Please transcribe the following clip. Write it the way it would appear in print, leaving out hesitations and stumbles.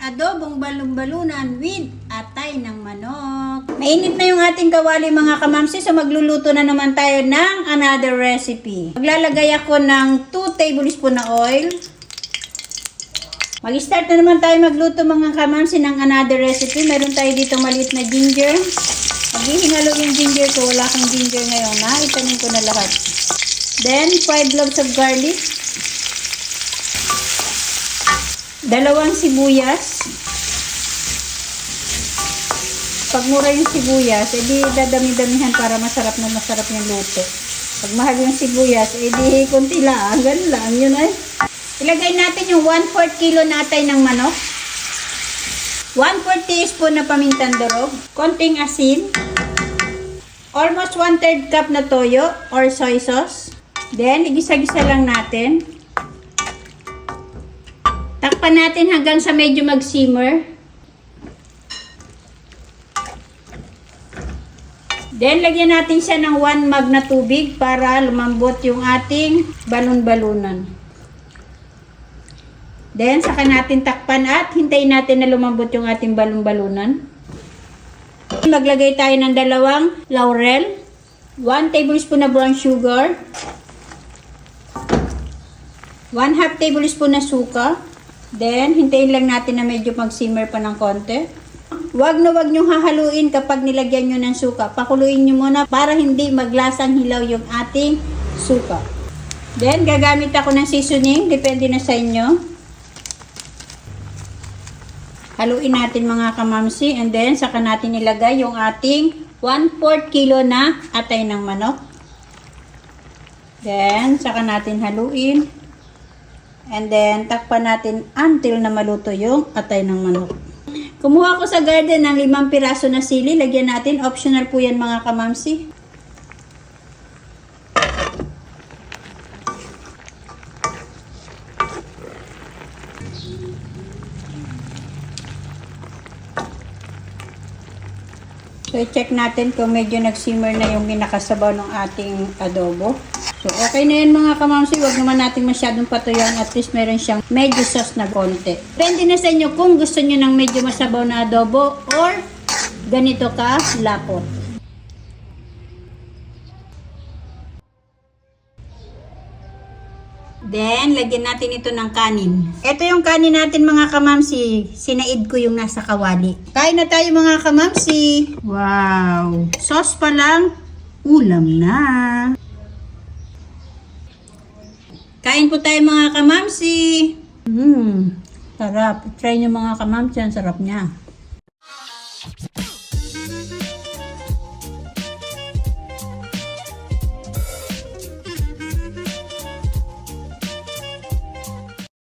adobong balon-balunan with atay ng manok. Mainit na yung ating kawali mga kamamsi, so magluluto na naman tayo ng another recipe. Maglalagay ako ng 2 tablespoon na oil. Mag-start na naman tayo magluto mga kamamsi ng another recipe. Meron tayo dito maliit na ginger. Maghihingalo yung ginger ko. Wala akong ginger ngayon na. Itanin ko na lahat. Then, 5 cloves of garlic. 2 sibuyas. Pag mura yung sibuyas, edi dadami-damihan para masarap na masarap yung luto. Pag mahal yung sibuyas, edi konti lang. Ganun lang. Yun ay. Ilagay natin yung 1/4 kilo na atay ng manok. 1/4 teaspoon na pamintang durog. Konting asin. Almost 1/3 cup na toyo or soy sauce. Then, igisa-gisa lang natin. Takpan natin hanggang sa medyo mag-simmer. Then, lagyan natin siya ng 1 mug na tubig para lumambot yung ating balon-balunan. Then, saka natin takpan at hintayin natin na lumambot yung ating balon-balunan. Maglagay tayo ng 2 laurel, 1 tablespoon na brown sugar, 1/2 tablespoon na suka. Then, hintayin lang natin na medyo mag-simmer pa ng konti. Wag na wag nyong hahaluin kapag nilagyan nyo ng suka. Pakuluin nyo muna para hindi maglasang hilaw yung ating suka. Then, gagamit ako ng seasoning. Depende na sa inyo. Haluin natin mga kamamsi. And then, saka natin ilagay yung ating 1/4 kilo na atay ng manok. Then, saka natin haluin. And then, takpan natin until na maluto yung atay ng manok. Kumuha ko sa garden ng 5 piraso na sili. Lagyan natin. Optional po yan mga kamamsi. So, i-check natin kung medyo nag-simmer na yung ginakasabaw ng ating adobo. So, okay na yan mga kamamsi. Huwag naman natin masyadong patuyang. At least meron siyang medyo sauce na konti. Depende na sa inyo kung gusto nyo ng medyo masabaw na adobo or ganito ka lapot. Then, lagyan natin ito ng kanin. Ito yung kanin natin mga kamamsi. Sinaid ko yung nasa kawali. Kain na tayo mga kamamsi. Wow! Sauce pa lang, ulam na. Kain po tayo mga kamamsi. Sarap. Try nyo mga kamamsi. Ang sarap niya.